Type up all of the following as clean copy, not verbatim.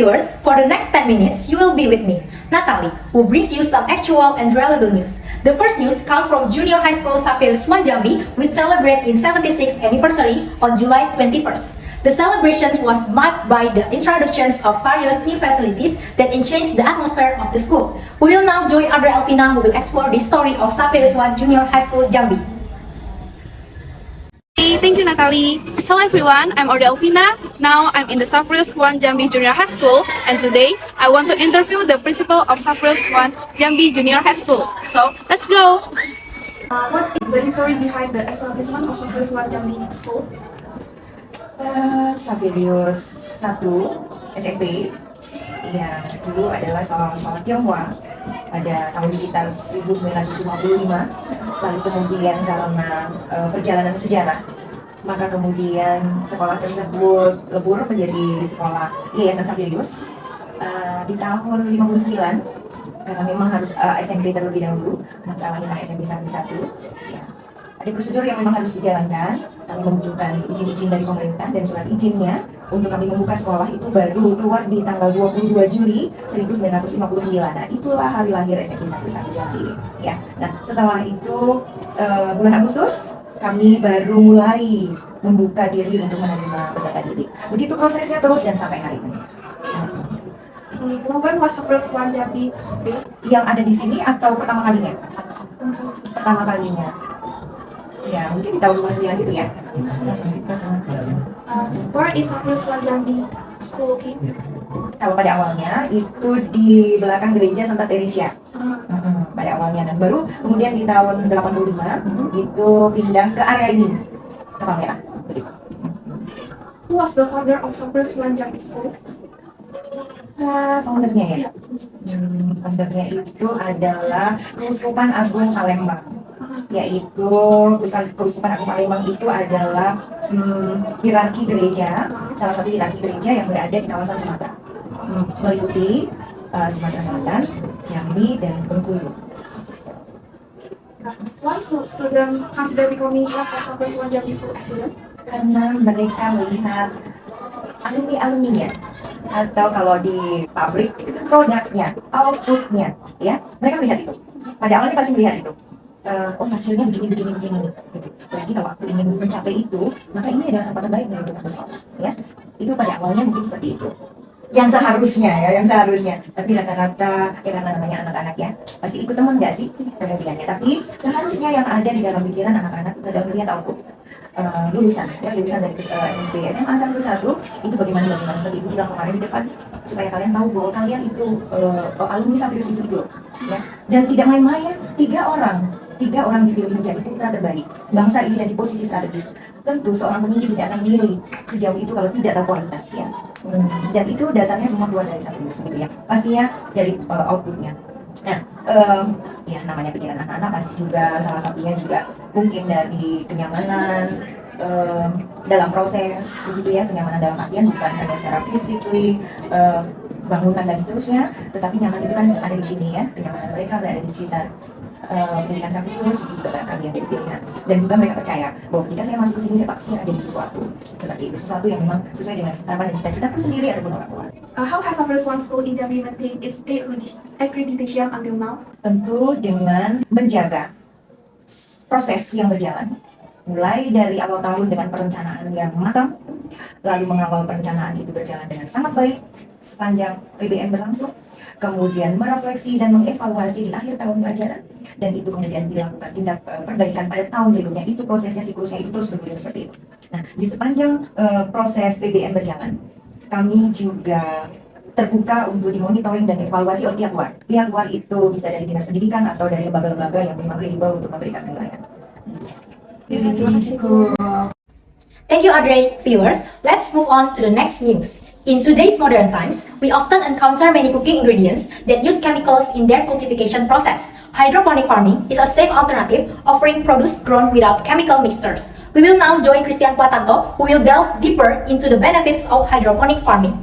viewers, for the next 10 minutes, you will be with me, Natalie, who brings you some actual and reliable news. The first news comes from Junior High School Xaverius I Jambi, which celebrate its 76th anniversary on July 21st. The celebration was marked by the introductions of various new facilities that changed the atmosphere of the school. We will now join Andre Alvina, who will explore the story of Xaverius I Junior High School Jambi. Thank you, Natalie. Hello everyone, I'm Audrey Alvina. Now I'm in the Xaverius I Jambi Junior High School, and today I want to interview the principal of Xaverius I Jambi Junior High School. So let's go! What is the history behind the establishment of Xaverius I Jambi School? Xaverius 1 SMP yang dulu adalah sekolah Tionghoa pada tahun sekitar 1955, lalu kemudian karena perjalanan sejarah maka kemudian sekolah tersebut lebur menjadi sekolah Yayasan Xaverius di tahun 59 karena memang harus SMP terlebih dahulu, maka lahirlah SMP Xaverius 1 ya. Ada prosedur yang memang harus dijalankan. Kami membutuhkan izin-izin dari pemerintah dan surat izinnya untuk kami membuka sekolah itu baru keluar di tanggal 22 Juli 1959. Nah, itulah hari lahir SMP Xaverius Jambi. Ya. Nah, setelah itu bulan Agustus kami baru mulai membuka diri untuk menerima peserta didik. Begitu prosesnya terus dan sampai hari ini. When was Xaverius I Jambi built? Yang ada di sini atau pertama kalinya? Pertama kalinya. Ya, mungkin di tahun 59 gitu ya. Where is Xaverius I Jambi School located? Kalau pada awalnya itu di belakang gereja Santa Teresia. Pada awalnya, dan baru kemudian di tahun 85 itu pindah ke area ini, ke Palmerah. Begitu. Who was the founder of Xaverius I Jambi School? Foundernya ya? Foundernya itu adalah Keuskupan Agung Palembang. Yaitu Keuskupan Agung Palembang itu adalah hierarki gereja, salah satu hierarki gereja yang berada di kawasan Sumatera, meliputi Sumatera Selatan, Jambi, dan Bengkulu. Why should students consider becoming part of Xaverius I Jambi School as student? Karena mereka melihat alumni-alumninya, atau kalau di pabrik itu produknya, outputnya, ya mereka melihat itu. Pada awalnya pasti melihat itu. Oh, hasilnya begini gitu. Berarti kalau aku ingin mencapai itu, maka ini adalah tempat terbaik untuk aku sekolah, ya. Itu pada awalnya mungkin seperti itu. Yang seharusnya. Tapi rata-rata ya karena namanya anak-anak ya, pasti ikut teman nggak sih kemudiannya. Tapi seharusnya yang ada di dalam pikiran anak-anak itu adalah melihat output lulusan dari SMP SMA 1 itu bagaimana seperti ibu bilang kemarin di depan, supaya kalian tahu bahwa kalian itu alumni Xaverius itu ya. Dan tidak main-main, tiga orang dipilih menjadi putra terbaik bangsa ini dan di posisi strategis. Tentu seorang pemimpin tidak akan memilih sejauh itu kalau tidak tahu kualitasnya. Dan itu dasarnya semua keluar dari Xaverius gitu ya. Pastinya dari outputnya. Nah, ya namanya pikiran anak-anak pasti juga salah satunya juga mungkin dari kenyamanan dalam proses gitu ya, kenyamanan dalam artian bukan hanya secara physically, bangunan dan seterusnya, tetapi nyaman itu kan ada di sini ya, kenyamanan mereka berada di sekitar pendidikan Xaverius itu juga barangkali yang jadi pilihan. Dan juga mereka percaya bahwa ketika saya masuk ke sini saya pasti akan jadi sesuatu seperti itu, sesuatu yang memang sesuai dengan harapan dan cita-citaku sendiri ataupun orang tua. How has Xaverius I School in Jambi maintained its accreditation until now? Tentu dengan menjaga proses yang berjalan, mulai dari awal tahun dengan perencanaan yang matang, lalu mengawal perencanaan itu berjalan dengan sangat baik sepanjang PBM berlangsung, kemudian merefleksi dan mengevaluasi di akhir tahun pelajaran, dan itu kemudian dilakukan tindak perbaikan pada tahun berikutnya. Itu prosesnya, siklusnya itu terus bergulir seperti itu. Nah, di sepanjang proses PBM berjalan, kami juga terbuka untuk dimonitoring dan evaluasi oleh pihak luar. Pihak luar itu bisa dari dinas pendidikan atau dari lembaga-lembaga yang memang kredibel untuk memberikan penilaian. Thank you, Audrey. Viewers, let's move on to the next news. In today's modern times, we often encounter many cooking ingredients that use chemicals in their cultivation process. Hydroponic farming is a safe alternative offering produce grown without chemical mixtures. We will now join Christian Puatanto, who will delve deeper into the benefits of hydroponic farming.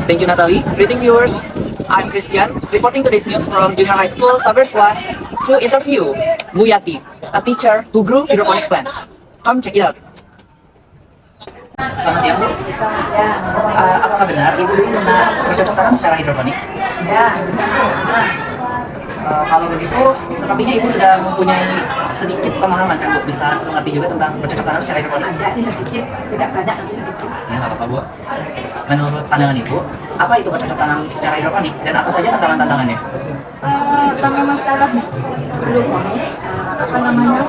Thank you, Natalie. Greeting viewers, I'm Christian, reporting today's news from Junior High School Xaverius I to interview Muyati, a teacher who grew hydroponic plants. Come check it out. Selamat siang, Bu. Selamat siang. Apakah benar Ibu dulu pernah bercocok tanam secara hidroponik? Ya, Kalau begitu, sepertinya Ibu sudah mempunyai sedikit pemahaman kan, Bu? Bisa mengerti juga tentang bercocok tanam secara hidroponik? ada sih sedikit, tidak banyak tapi sedikit. Ya, nggak apa-apa, Bu. Menurut pandangan Ibu, apa itu bercocok tanam secara hidroponik dan apa saja tantangan-tantangannya? Tanaman secara hidroponik, apa namanya?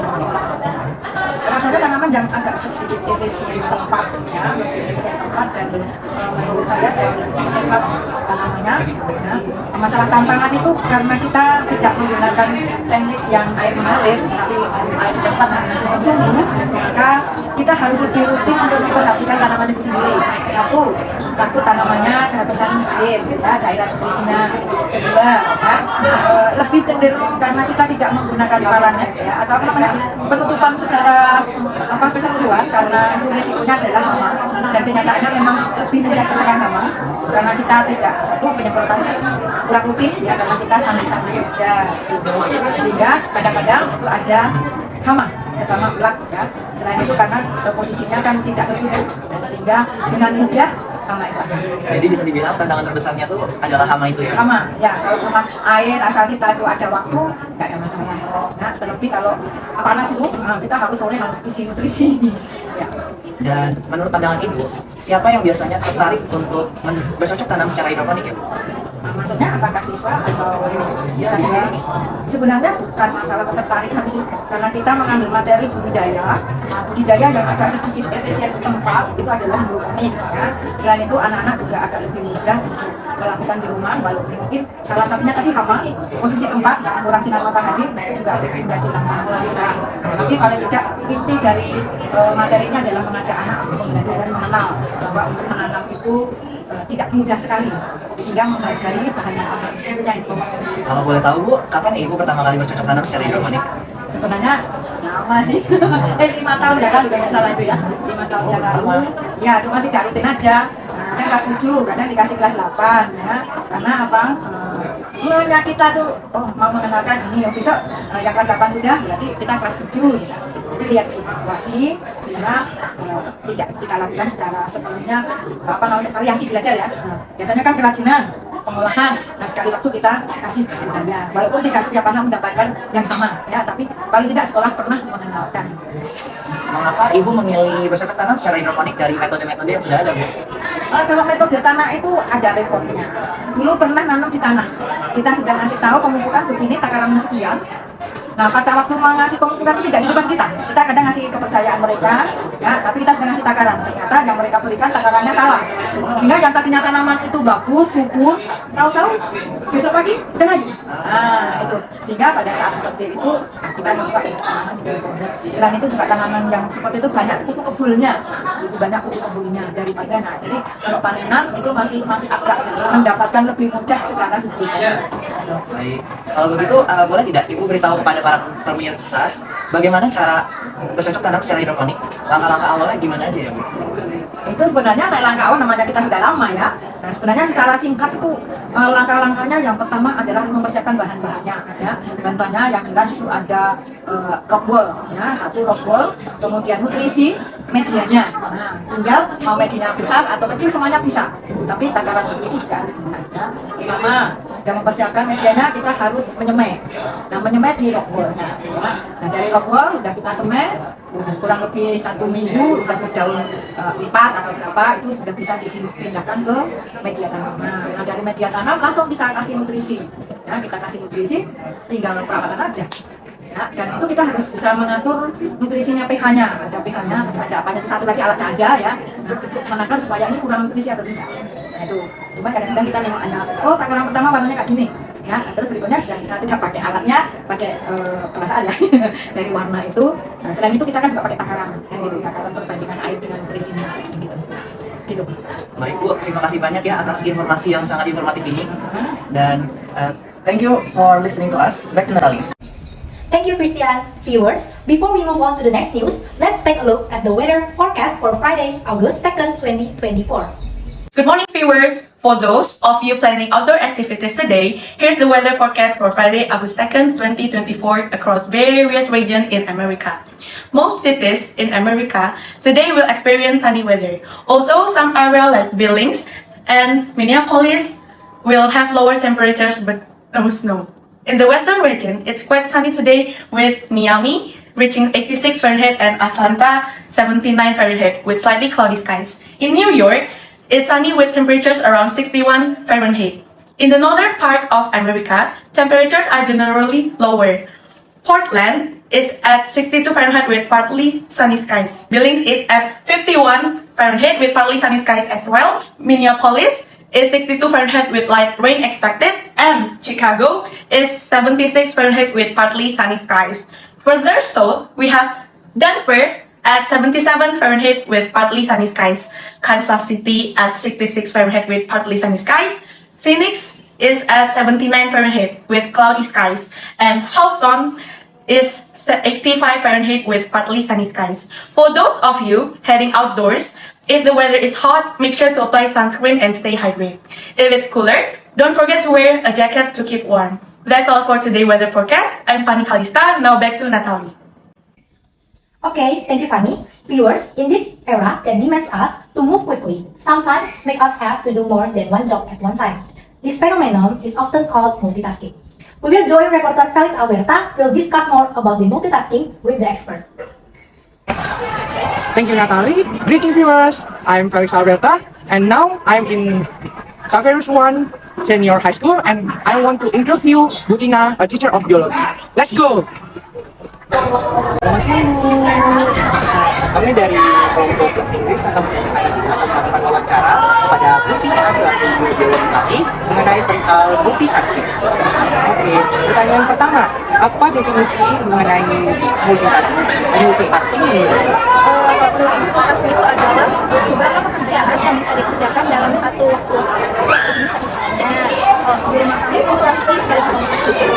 Rasanya tanaman yang agak sedikit efisien tempat, ya, efisien tempat dan menurut saya jauh lebih sehat tanamannya. Ya. Masalah tantangan itu karena kita tidak menggunakan teknik yang air mengalir, tapi air di tempat dengan sistem sumbu, maka kita harus lebih rutin untuk memperhatikan tanaman itu sendiri. Satu, takut tanamannya kehabisan air, ya, cairan nutrisinya. Kedua, ya, lebih cenderung karena kita tidak menggunakan paranet, ya, atau apa namanya, penutupan secara keseluruhan karena itu resikonya adalah hama dan kenyataannya memang lebih mudah terserang hama karena kita tidak satu penyemprotannya kurang rutin, ya, karena kita sambil-sambil kerja sehingga kadang-kadang itu ada hama terutama ulat, ya. Selain itu karena posisinya kan tidak tertutup sehingga dengan mudah hama itu ada. Jadi bisa dibilang tantangan terbesarnya tuh adalah hama itu ya? Hama, ya, kalau cuma air asal kita itu ada waktu nggak ada masalah. Nah, terlebih kalau panas itu kita harus sore harus isi nutrisi. Ya. Dan menurut pandangan Ibu, siapa yang biasanya tertarik untuk bercocok tanam secara hidroponik ya? Maksudnya apakah siswa atau ya, sebenarnya bukan masalah ketertarikan sih, karena kita mengambil materi budidaya. Nah, budidaya yang agak sedikit efisien di tempat itu adalah hidroponik, ya. Selain itu anak-anak juga agak lebih mudah melakukan di rumah, walaupun mungkin salah satunya tadi hama, posisi tempat kurang sinar matahari, nah itu juga menjadi tantangan kita. Tapi paling tidak inti dari materinya adalah mengajak anak untuk belajar dan mengenal bahwa untuk menanam itu tidak mudah sekali sehingga menghargai bahan yang itu. Kalau boleh tahu, Bu, kapan Ibu pertama kali bercocok tanam secara hidroponik? Sebenarnya lama sih, 5 tahun yang lalu kalau salah itu ya, 5 tahun yang lalu. Ya, cuma tidak rutin aja. Kadang kelas 7, kadang dikasih kelas 8, ya. Karena apa? Kita tuh, oh mau mengenalkan ini, oh, besok yang kelas 8 sudah, berarti kita kelas 7. Gitu. Jadi lihat situasi sehingga tidak kita lakukan secara sebelumnya apa namanya variasi belajar, ya. Nah, biasanya kan kerajinan, pengolahan. Nah, sekali waktu kita kasih budaya. Walaupun tidak setiap anak mendapatkan yang sama, ya, tapi paling tidak sekolah pernah mengenalkan. Mengapa Ibu memilih bercocok tanam secara hidroponik dari metode-metode yang sudah ada, Bu? Kalau metode tanah itu ada repotnya. Dulu pernah nanam di tanah. Kita sudah ngasih tahu pemupukan begini takarannya sekian. Nah, pada waktu mengasih pemupukan itu tidak di depan kita. Kita kadang ngasih kepercayaan mereka, ya, tapi kita sudah ngasih takaran. Ternyata yang mereka berikan takarannya salah. Sehingga yang tadinya tanaman itu bagus, subur, tahu-tahu besok pagi udah lagi. Nah, itu. Sehingga pada saat seperti itu kita nyoba tanaman itu. Selain itu juga tanaman yang seperti itu banyak kutu kebulnya, lebih banyak kutu kebulnya daripada. Nah, jadi kalau panenan itu masih agak mendapatkan lebih mudah secara hidroponik. Baik. Kalau begitu, boleh tidak Ibu beritahu kepada para pemirsa bagaimana cara bercocok tanam secara hidroponik? Langkah-langkah awalnya gimana aja ya, Bu? Itu sebenarnya langkah awal namanya kita sudah lama, ya. Nah, sebenarnya secara singkat itu langkah-langkahnya yang pertama adalah mempersiapkan bahan-bahannya, ya. Bahan-bahannya yang jelas itu ada rock wool, ya, satu rock wool, kemudian nutrisi, medianya. Nah, tinggal mau medianya besar atau kecil semuanya bisa, tapi takaran nutrisi juga harus benar, ya. Pertama, dan mempersiapkan medianya kita harus menyemai. Nah, menyemai di rock wool-nya, ya. Nah, dari rock wool udah kita semai kurang lebih 1 minggu, udah berdaun 4 atau berapa, itu sudah bisa dipindahkan ke media tanam. Nah, dari media tanam langsung bisa kasih nutrisi, ya, kita kasih nutrisi tinggal perawatan aja, ya. Dan itu kita harus bisa mengatur nutrisinya, pH-nya, ada pH-nya, ada apanya, itu satu lagi alatnya ada, ya. Nah, untuk menakar supaya ini kurang nutrisi atau tidak. Nah, itu cuma kadang-kadang kita memang ada, oh takaran pertama warnanya kayak gini, ya, terus berikutnya sudah kita tidak pakai alatnya, pakai perasaan, ya. Dari warna itu. Nah, selain itu kita kan juga pakai takaran, ya, gitu, takaran perbandingan air dengan nutrisinya, gitu. Baik, Bu, terima kasih banyak ya atas informasi yang sangat informatif ini. Dan thank you for listening to us. Back to Natalie. Thank you, Christian. Viewers, before we move on to the next news, let's take a look at the weather forecast for Friday, August 2nd, 2024. Good morning, viewers. For those of you planning outdoor activities today, here's the weather forecast for Friday, August 2nd, 2024 across various regions in America. most cities in America today will experience sunny weather. Although some areas like Billings and Minneapolis will have lower temperatures but no snow. In the western region, it's quite sunny today with Miami reaching 86 Fahrenheit and Atlanta 79 Fahrenheit with slightly cloudy skies. In New York, it's sunny with temperatures around 61 Fahrenheit. In the northern part of America, temperatures are generally lower. Portland is at 62 Fahrenheit with partly sunny skies. Billings is at 51 Fahrenheit with partly sunny skies as well. Minneapolis is 62 Fahrenheit with light rain expected. And Chicago is 76 Fahrenheit with partly sunny skies. Further south, we have Denver at 77 Fahrenheit with partly sunny skies. Kansas City at 66 Fahrenheit with partly sunny skies. Phoenix is at 79 Fahrenheit with cloudy skies. And Houston is 85 Fahrenheit with partly sunny skies. For those of you heading outdoors, if the weather is hot, make sure to apply sunscreen and stay hydrated. If it's cooler, don't forget to wear a jacket to keep warm. That's all for today's weather forecast. I'm Fanny Kalista. Now back to Natalie. Okay, thank you, Fanny. Viewers, in this era that demands us to move quickly, sometimes make us have to do more than one job at one time. This phenomenon is often called multitasking. We will join reporter Felix Alberta will discuss more about the multitasking with the expert. Thank you, Natalie. Greetings, viewers. I'm Felix Alberta, and now I'm in Xavierus 1 Senior High School, and I want to interview Butina, a teacher of biology. Let's go! Selamat siang. Kami dari kelompok bahasa Inggris akan melakukan wawancara kepada Butina selaku guru biologi kami mengenai perihal multitasking. Oke, pertanyaan pertama, apa definisi mengenai multitasking? Multitasking Multitasking itu adalah beberapa pekerjaan yang bisa dikerjakan dalam satu waktu. Bisa misalnya di rumah kami untuk cuci sekaligus mencuci.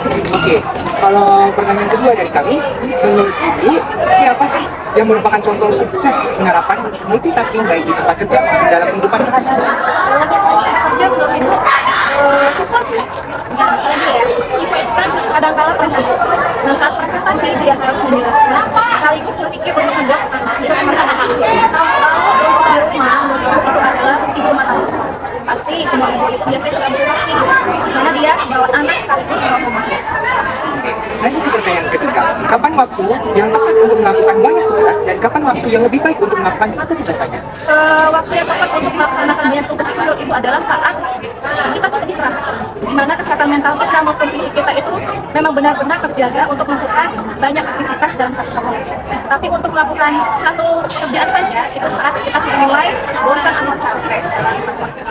Oke, kalau pertanyaan kedua dari kami, menurut Ibu, siapa sih yang merupakan contoh sukses penerapan multitasking baik di tempat kerja maupun dalam kehidupan sehari-hari? Kalau misalnya kerja menurut Ibu, siswa sih. Nggak misalnya ya, siswa itu kan kadang-kala presentasi. Nah saat presentasi dia harus menjelaskan sekaligus berpikir untuk menjawab pertanyaan pasien. Lalu untuk di rumah, menurut Ibu itu adalah di rumah anak. Pasti semua ibu itu biasanya suka multitasking, karena dia bawa anak sekaligus bawa rumahnya. Lanjut ke pertanyaan ketiga, kapan waktu yang tepat untuk melakukan banyak tugas dan kapan waktu yang lebih baik untuk melakukan satu tugas saja? Waktu yang tepat untuk melaksanakan banyak tugas itu menurut Ibu adalah saat kita cukup istirahat, di mana kesehatan mental kita maupun fisik kita itu memang benar-benar terjaga untuk melakukan banyak aktivitas dalam satu waktu. Tapi untuk melakukan satu pekerjaan saja itu saat kita sudah mulai bosan atau capek dalam satu waktu.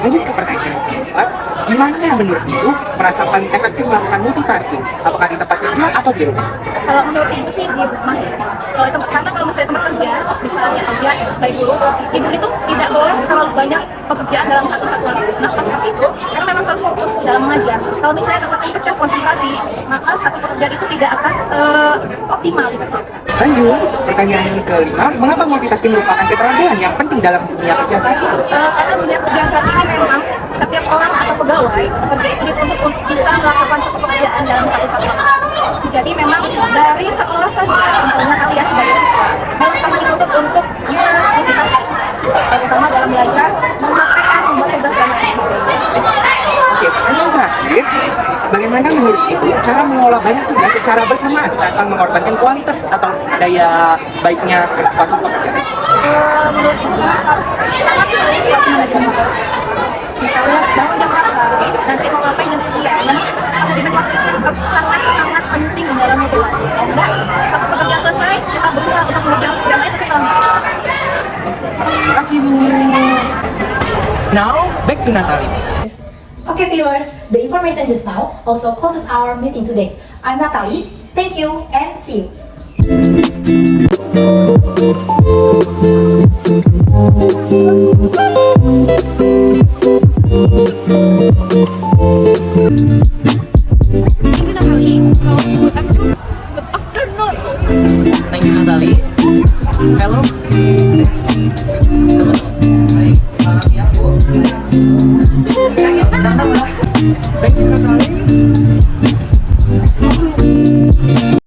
Lanjut ke pertanyaan keempat, gimana menurut Ibu merasa paling efektif melakukan multitasking? Apakah di tempat kerja atau di rumah? Kalau menurut Ibu sih di rumah. Kalau itu karena kalau misalnya tempat kerja, misalnya kerja sebagai guru, Ibu itu tidak boleh terlalu banyak pekerjaan dalam satu waktu. Kenapa seperti itu? Karena memang harus fokus dalam mengajar. Kalau misalnya terpecah-pecah konsentrasi, maka satu pekerjaan itu tidak akan optimal. Lanjut, pertanyaan yang kelima, mengapa multitasking merupakan keterampilan yang penting dalam dunia kerja saat ini? Karena dunia kerja saat ini memang setiap orang atau pegawai kerja itu dituntut untuk bisa melakukan satu pekerjaan dalam satu waktu. Jadi memang dari sekolah saja, tentunya kalian sebagai siswa memang sangat dituntut untuk bisa multitasking, terutama dalam belajar, mempraktekkan, membuat tugas dan lain sebagainya. Oke, yang terakhir, bagaimana menurut Ibu cara mengolah banyak tugas secara bersamaan tanpa mengorbankan kualitas atau daya baiknya suatu pekerjaan? Menurut Ibu memang harus sangat suatu manajemen. Misalnya bangun jam berapa, nanti mau ngapain jam sekian. Manajemen waktu itu harus sangat penting dalam motivasi. Dan enggak, satu pekerjaan selesai, kita berusaha untuk mengerjakan pekerjaan lain tapi kalau nggak selesai. Terima kasih, Bu. Now, back to Natalie. Okay, viewers, the information just now also closes our meeting today. I'm Natalie. Thank you and see you. Thank you, Natalie. So, good afternoon. Thank you, Natalie. Hello,